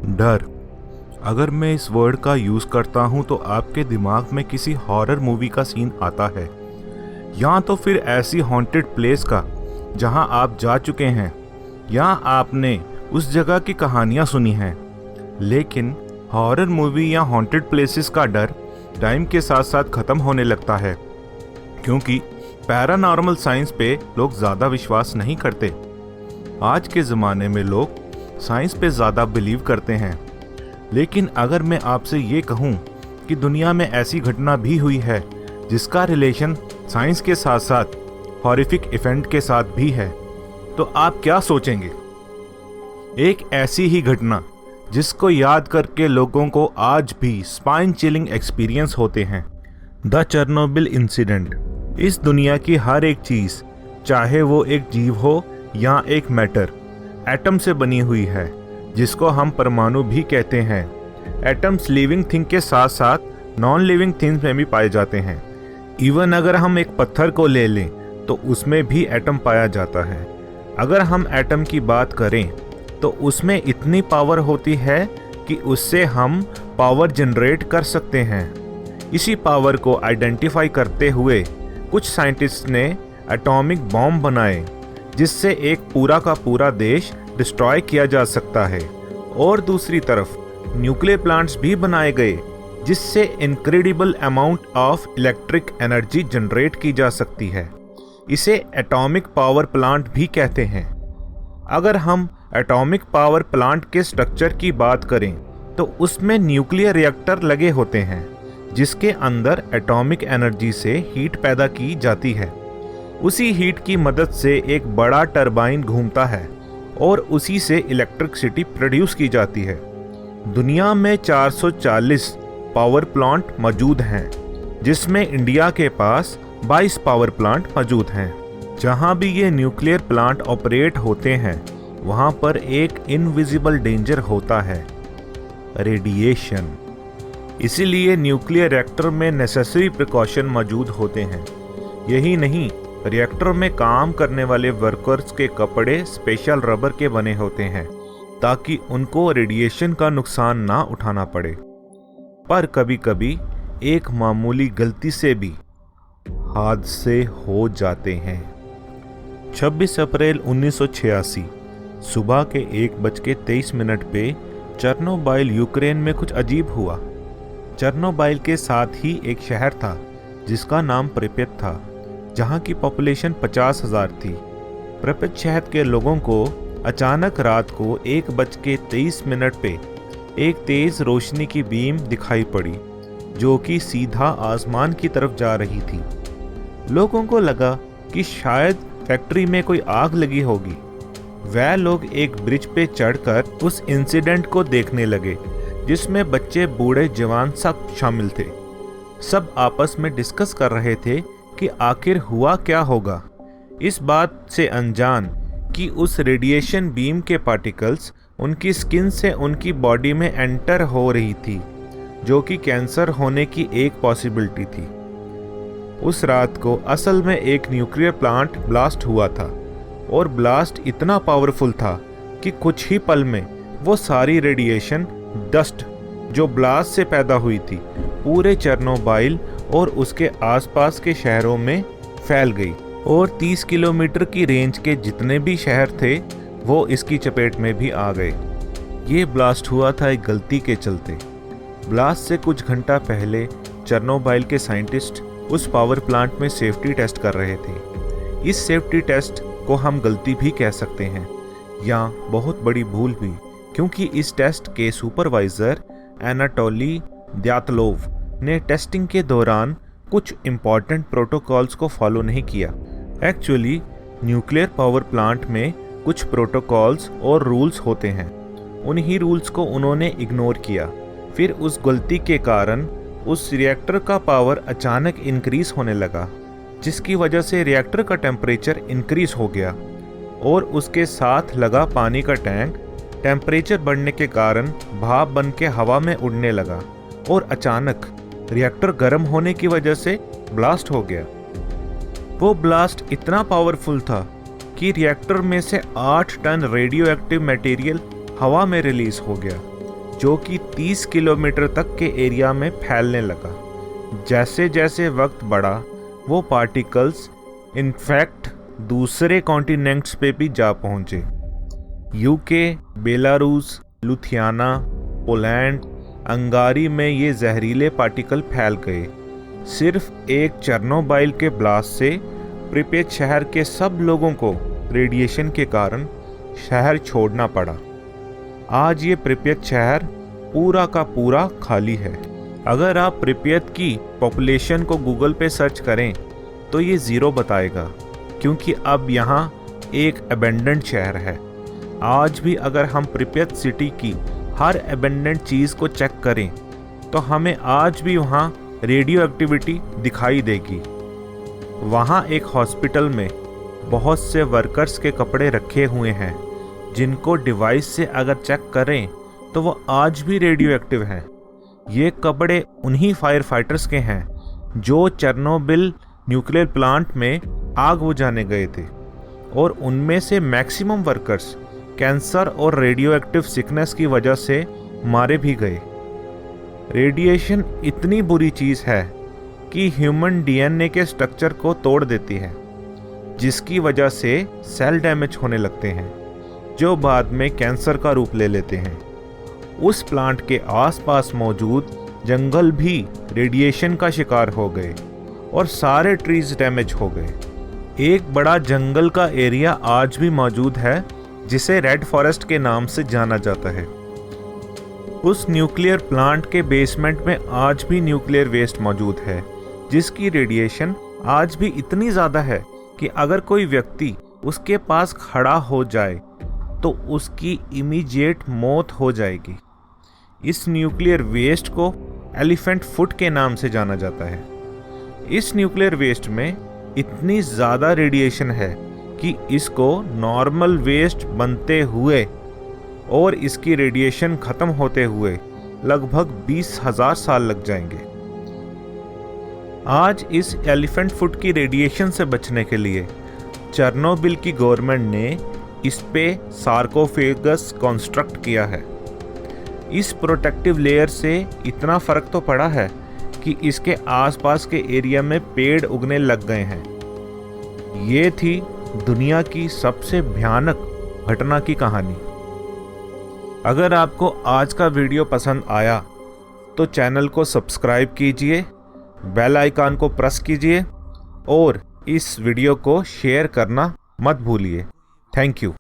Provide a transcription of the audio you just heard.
डर। अगर मैं इस वर्ड का यूज़ करता हूँ तो आपके दिमाग में किसी हॉरर मूवी का सीन आता है, या तो फिर ऐसी हॉन्टेड प्लेस का जहाँ आप जा चुके हैं या आपने उस जगह की कहानियाँ सुनी हैं। लेकिन हॉरर मूवी या हॉन्टेड प्लेसेस का डर टाइम के साथ साथ ख़त्म होने लगता है, क्योंकि पैरानॉर्मल साइंस पे लोग ज़्यादा विश्वास नहीं करते। आज के ज़माने में लोग साइंस पे ज़्यादा बिलीव करते हैं। लेकिन अगर मैं आपसे ये कहूँ कि दुनिया में ऐसी घटना भी हुई है जिसका रिलेशन साइंस के साथ साथ हॉरिफिक इवेंट के साथ भी है, तो आप क्या सोचेंगे? एक ऐसी ही घटना जिसको याद करके लोगों को आज भी स्पाइन चिलिंग एक्सपीरियंस होते हैं, द चेरनोबिल इंसिडेंट। इस दुनिया की हर एक चीज़, चाहे वो एक जीव हो या एक मैटर, एटम से बनी हुई है, जिसको हम परमाणु भी कहते हैं। एटम्स लिविंग थिंग के साथ साथ नॉन लिविंग थिंग्स में भी पाए जाते हैं। इवन अगर हम एक पत्थर को ले लें तो उसमें भी एटम पाया जाता है। अगर हम एटम की बात करें तो उसमें इतनी पावर होती है कि उससे हम पावर जनरेट कर सकते हैं। इसी पावर को आइडेंटिफाई करते हुए कुछ साइंटिस्ट ने एटॉमिक बॉम्ब बनाए, जिससे एक पूरा का पूरा देश डिस्ट्रॉय किया जा सकता है। और दूसरी तरफ न्यूक्लियर प्लांट्स भी बनाए गए, जिससे incredible amount of electric energy generate की जा सकती है। इसे एटॉमिक पावर प्लांट भी कहते हैं। अगर हम एटॉमिक पावर प्लांट के स्ट्रक्चर की बात करें तो उसमें न्यूक्लियर रिएक्टर लगे होते हैं, जिसके अंदर एटॉमिक एनर्जी से हीट पैदा की जाती है। उसी हीट की मदद से एक बड़ा टरबाइन घूमता है और उसी से इलेक्ट्रिसिटी प्रोड्यूस की जाती है। दुनिया में 440 पावर प्लांट मौजूद हैं, जिसमें इंडिया के पास 22 पावर प्लांट मौजूद हैं। जहां भी ये न्यूक्लियर प्लांट ऑपरेट होते हैं, वहां पर एक इनविजिबल डेंजर होता है, रेडिएशन। इसीलिए न्यूक्लियर रिएक्टर में नेसेसरी प्रिकॉशन मौजूद होते हैं। यही नहीं, रिएक्टर में काम करने वाले वर्कर्स के कपड़े स्पेशल रबर के बने होते हैं, ताकि उनको रेडिएशन का नुकसान ना उठाना पड़े। पर कभी कभी एक मामूली गलती से भी हादसे हो जाते हैं। 26 अप्रैल 1986 सुबह के 1:23 पे चेरनोबिल यूक्रेन में कुछ अजीब हुआ। चेरनोबिल के साथ ही एक शहर था जिसका नाम प्रिपेट था, जहां की पॉपुलेशन 50,000 थी। प्रिपेट शहर के लोगों को अचानक रात को 1:23 पे एक तेज रोशनी की बीम दिखाई पड़ी, जो कि सीधा आसमान की तरफ जा रही थी। लोगों को लगा कि शायद फैक्ट्री में कोई आग लगी होगी। वह लोग एक ब्रिज पे चढ़कर उस इंसिडेंट को देखने लगे, जिसमें बच्चे बूढ़े जवान सब शामिल थे। सब आपस में डिस्कस कर रहे थे कि आखिर हुआ क्या होगा, इस बात से अनजान कि उस रेडिएशन बीम के पार्टिकल्स उनकी स्किन से उनकी बॉडी में एंटर हो रही थी, जो कि कैंसर होने की एक पॉसिबिलिटी थी। उस रात को असल में एक न्यूक्लियर प्लांट ब्लास्ट हुआ था, और ब्लास्ट इतना पावरफुल था कि कुछ ही पल में वो सारी रेडिएशन डस्ट जो ब्लास्ट से पैदा हुई थी, पूरे चेरनोबिल और उसके आसपास के शहरों में फैल गई, और 30 किलोमीटर की रेंज के जितने भी शहर थे वो इसकी चपेट में भी आ गए। ये ब्लास्ट हुआ था एक गलती के चलते। ब्लास्ट से कुछ घंटा पहले चेरनोबिल के साइंटिस्ट उस पावर प्लांट में सेफ्टी टेस्ट कर रहे थे। इस सेफ्टी टेस्ट को हम गलती भी कह सकते हैं, या बहुत बड़ी भूल भी, क्योंकि इस टेस्ट के सुपरवाइजर एनाटोली द्यातलोव ने टेस्टिंग के दौरान कुछ इम्पॉर्टेंट प्रोटोकॉल्स को फॉलो नहीं किया। एक्चुअली न्यूक्लियर पावर प्लांट में कुछ प्रोटोकॉल्स और रूल्स होते हैं, उन्हीं रूल्स को उन्होंने इग्नोर किया। फिर उस गलती के कारण उस रिएक्टर का पावर अचानक इंक्रीज होने लगा, जिसकी वजह से रिएक्टर का टेम्परेचर इंक्रीज हो गया, और उसके साथ लगा पानी का टैंक टेम्परेचर बढ़ने के कारण भाप बन के हवा में उड़ने लगा, और अचानक रिएक्टर गर्म होने की वजह से ब्लास्ट हो गया। वो ब्लास्ट इतना पावरफुल था कि रिएक्टर में से 8 टन रेडियो एक्टिव मटेरियल हवा में रिलीज हो गया, जो कि 30 किलोमीटर तक के एरिया में फैलने लगा। जैसे जैसे वक्त बढ़ा वो पार्टिकल्स इनफैक्ट दूसरे कॉन्टिनेंट्स पे भी जा पहुंचे। यूके, बेलारूस, लुथियाना, पोलैंड, अंगारी में ये जहरीले पार्टिकल फैल गए। सिर्फ एक चेर्नोबिल के ब्लास्ट से प्रिपेट शहर के सब लोगों को रेडिएशन के कारण शहर छोड़ना पड़ा। आज ये प्रिपेट शहर पूरा का पूरा खाली है। अगर आप प्रिपेट की पॉपुलेशन को गूगल पे सर्च करें तो ये 0 बताएगा, क्योंकि अब यहाँ एक अबेंडेंट शहर है। आज भी अगर हम प्रिपेट सिटी की हर अबेंडेंट चीज़ को चेक करें तो हमें आज भी वहाँ रेडियो एक्टिविटी दिखाई देगी। वहाँ एक हॉस्पिटल में बहुत से वर्कर्स के कपड़े रखे हुए हैं जिनको डिवाइस से अगर चेक करें तो वो आज भी रेडियो एक्टिव हैं। ये कपड़े उन्हीं फायर फाइटर्स के हैं जो चेर्नोबिल न्यूक्लियर प्लांट में आग बुझाने गए थे, और उनमें से मैक्सिमम वर्कर्स कैंसर और रेडियो एक्टिव सिकनेस की वजह से मारे भी गए। रेडिएशन इतनी बुरी चीज़ है कि ह्यूमन डीएनए के स्ट्रक्चर को तोड़ देती है, जिसकी वजह से सेल डैमेज होने लगते हैं जो बाद में कैंसर का रूप ले लेते हैं। उस प्लांट के आसपास मौजूद जंगल भी रेडिएशन का शिकार हो गए और सारे ट्रीज डैमेज हो गए। एक बड़ा जंगल का एरिया आज भी मौजूद है जिसे रेड फॉरेस्ट के नाम से जाना जाता है। उस न्यूक्लियर प्लांट के बेसमेंट में आज भी न्यूक्लियर वेस्ट मौजूद है, जिसकी रेडिएशन आज भी इतनी ज़्यादा है कि अगर कोई व्यक्ति उसके पास खड़ा हो जाए तो उसकी इमीडिएट मौत हो जाएगी। इस न्यूक्लियर वेस्ट को एलिफेंट फुट के नाम से जाना जाता है। इस न्यूक्लियर वेस्ट में इतनी ज़्यादा रेडिएशन है कि इसको नॉर्मल वेस्ट बनते हुए और इसकी रेडिएशन ख़त्म होते हुए लगभग 20,000 साल लग जाएंगे। आज इस एलिफेंट फुट की रेडिएशन से बचने के लिए चेर्नोबिल की गवर्नमेंट ने इस पे सार्कोफेगस कंस्ट्रक्ट किया है। इस प्रोटेक्टिव लेयर से इतना फ़र्क तो पड़ा है कि इसके आसपास के एरिया में पेड़ उगने लग गए हैं। ये थी दुनिया की सबसे भयानक घटना की कहानी। अगर आपको आज का वीडियो पसंद आया तो चैनल को सब्सक्राइब कीजिए, बेल आइकन को प्रेस कीजिए और इस वीडियो को शेयर करना मत भूलिए। Thank you.